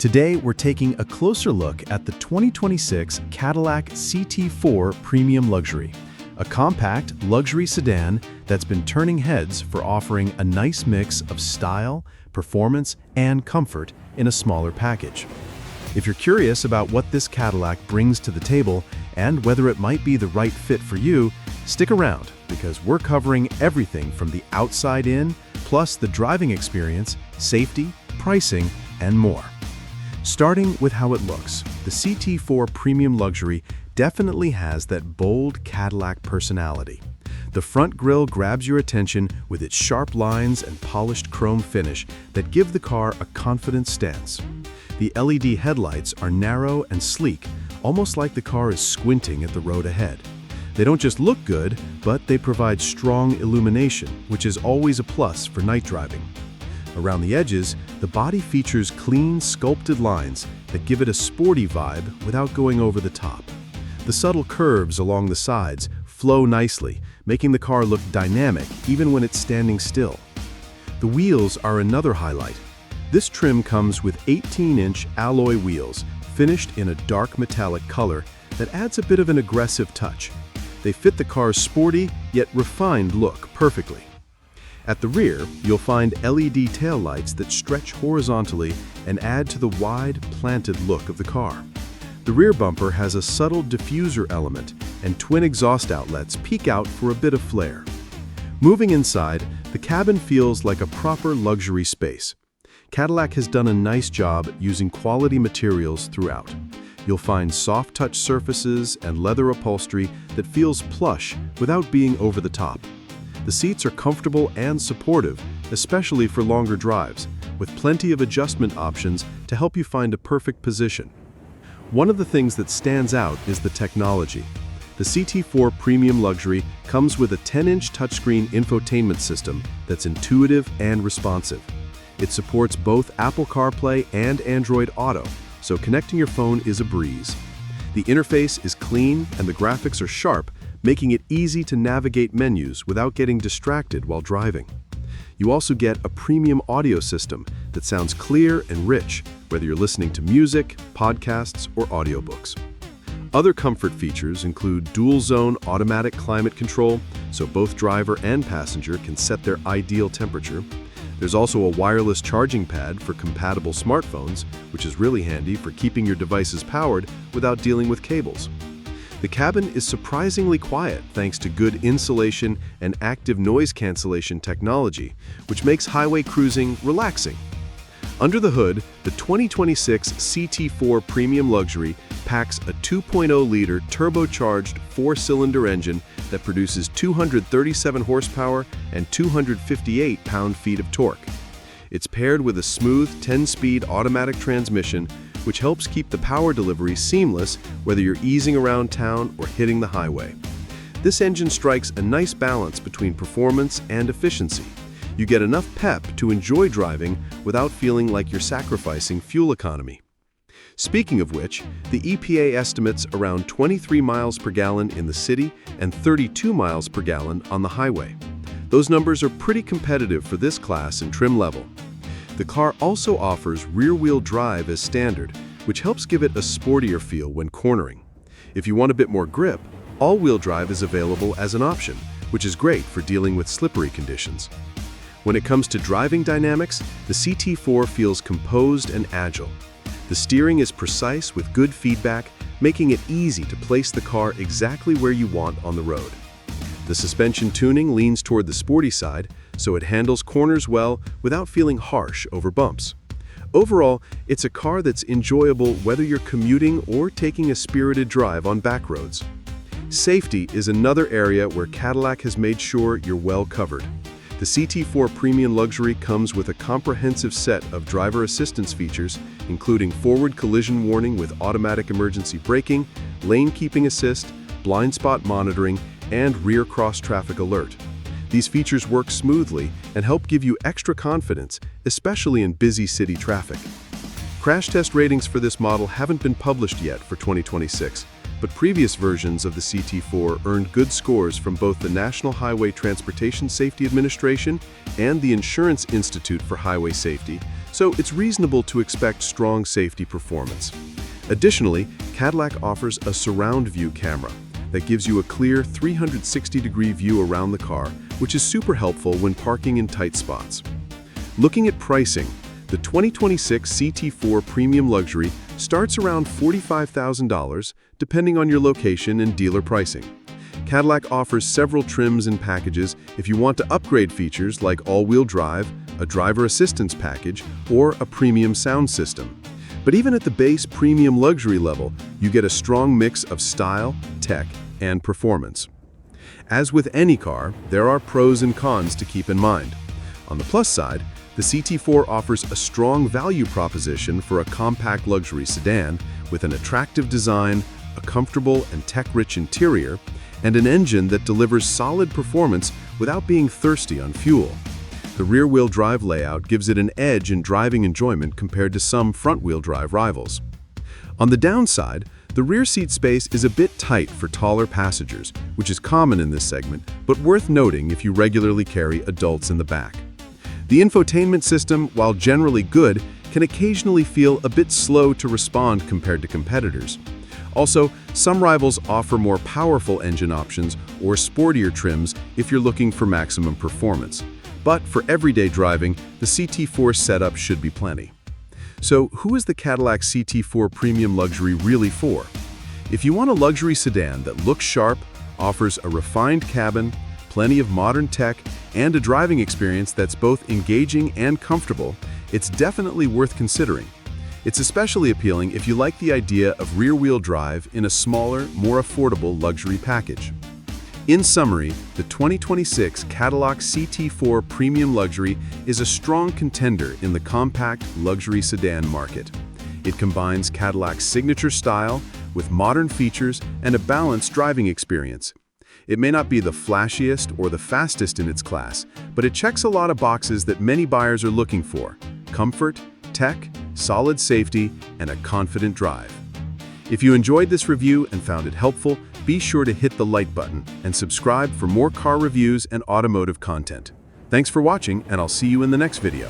Today, we're taking a closer look at the 2026 Cadillac CT4 Premium Luxury, a compact luxury sedan that's been turning heads for offering a nice mix of style, performance, and comfort in a smaller package. If you're curious about what this Cadillac brings to the table and whether it might be the right fit for you, stick around because we're covering everything from the outside in, plus the driving experience, safety, pricing, and more. Starting with how it looks, the CT4 Premium Luxury definitely has that bold Cadillac personality. The front grille grabs your attention with its sharp lines and polished chrome finish that give the car a confident stance. The LED headlights are narrow and sleek, almost like the car is squinting at the road ahead. They don't just look good, but they provide strong illumination, which is always a plus for night driving. Around the edges, the body features clean, sculpted lines that give it a sporty vibe without going over the top. The subtle curves along the sides flow nicely, making the car look dynamic even when it's standing still. The wheels are another highlight. This trim comes with 18-inch alloy wheels, finished in a dark metallic color that adds a bit of an aggressive touch. They fit the car's sporty yet refined look perfectly. At the rear, you'll find LED taillights that stretch horizontally and add to the wide, planted look of the car. The rear bumper has a subtle diffuser element, and twin exhaust outlets peek out for a bit of flair. Moving inside, the cabin feels like a proper luxury space. Cadillac has done a nice job using quality materials throughout. You'll find soft-touch surfaces and leather upholstery that feels plush without being over the top. The seats are comfortable and supportive, especially for longer drives, with plenty of adjustment options to help you find a perfect position. One of the things that stands out is the technology. The CT4 Premium Luxury comes with a 10-inch touchscreen infotainment system that's intuitive and responsive. It supports both Apple CarPlay and Android Auto, so connecting your phone is a breeze. The interface is clean and the graphics are sharp, making it easy to navigate menus without getting distracted while driving. You also get a premium audio system that sounds clear and rich, whether you're listening to music, podcasts, or audiobooks. Other comfort features include dual-zone automatic climate control, so both driver and passenger can set their ideal temperature. There's also a wireless charging pad for compatible smartphones, which is really handy for keeping your devices powered without dealing with cables. The cabin is surprisingly quiet thanks to good insulation and active noise cancellation technology, which makes highway cruising relaxing. Under the hood, the 2026 CT4 Premium Luxury packs a 2.0-liter turbocharged four-cylinder engine that produces 237 horsepower and 258 pound-feet of torque. It's paired with a smooth 10-speed automatic transmission, which helps keep the power delivery seamless whether you're easing around town or hitting the highway. This engine strikes a nice balance between performance and efficiency. You get enough pep to enjoy driving without feeling like you're sacrificing fuel economy. Speaking of which, the EPA estimates around 23 miles per gallon in the city and 32 miles per gallon on the highway. Those numbers are pretty competitive for this class and trim level. The car also offers rear-wheel drive as standard, which helps give it a sportier feel when cornering. If you want a bit more grip, all-wheel drive is available as an option, which is great for dealing with slippery conditions. When it comes to driving dynamics, the CT4 feels composed and agile. The steering is precise with good feedback, making it easy to place the car exactly where you want on the road. The suspension tuning leans toward the sporty side, so it handles corners well without feeling harsh over bumps. Overall, it's a car that's enjoyable whether you're commuting or taking a spirited drive on back roads. Safety is another area where Cadillac has made sure you're well covered. The CT4 Premium Luxury comes with a comprehensive set of driver assistance features, including forward collision warning with automatic emergency braking, lane keeping assist, blind spot monitoring, and rear cross-traffic alert. These features work smoothly and help give you extra confidence, especially in busy city traffic. Crash test ratings for this model haven't been published yet for 2026, but previous versions of the CT4 earned good scores from both the National Highway Transportation Safety Administration and the Insurance Institute for Highway Safety, so it's reasonable to expect strong safety performance. Additionally, Cadillac offers a surround view camera that gives you a clear 360-degree view around the car, which is super helpful when parking in tight spots. Looking at pricing, the 2026 CT4 Premium Luxury starts around $45,000, depending on your location and dealer pricing. Cadillac offers several trims and packages if you want to upgrade features like all-wheel drive, a driver assistance package, or a premium sound system. But even at the base premium luxury level, you get a strong mix of style, tech, and performance. As with any car, there are pros and cons to keep in mind. On the plus side, the CT4 offers a strong value proposition for a compact luxury sedan with an attractive design, a comfortable and tech-rich interior, and an engine that delivers solid performance without being thirsty on fuel. The rear-wheel drive layout gives it an edge in driving enjoyment compared to some front-wheel drive rivals. On the downside, the rear seat space is a bit tight for taller passengers, which is common in this segment, but worth noting if you regularly carry adults in the back. The infotainment system, while generally good, can occasionally feel a bit slow to respond compared to competitors. Also, some rivals offer more powerful engine options or sportier trims if you're looking for maximum performance. But for everyday driving, the CT4 setup should be plenty. So, who is the Cadillac CT4 Premium Luxury really for? If you want a luxury sedan that looks sharp, offers a refined cabin, plenty of modern tech, and a driving experience that's both engaging and comfortable, it's definitely worth considering. It's especially appealing if you like the idea of rear-wheel drive in a smaller, more affordable luxury package. In summary, the 2026 Cadillac CT4 Premium Luxury is a strong contender in the compact luxury sedan market. It combines Cadillac's signature style with modern features and a balanced driving experience. It may not be the flashiest or the fastest in its class, but it checks a lot of boxes that many buyers are looking for: comfort, tech, solid safety, and a confident drive. If you enjoyed this review and found it helpful, be sure to hit the like button and subscribe for more car reviews and automotive content. Thanks for watching, and I'll see you in the next video.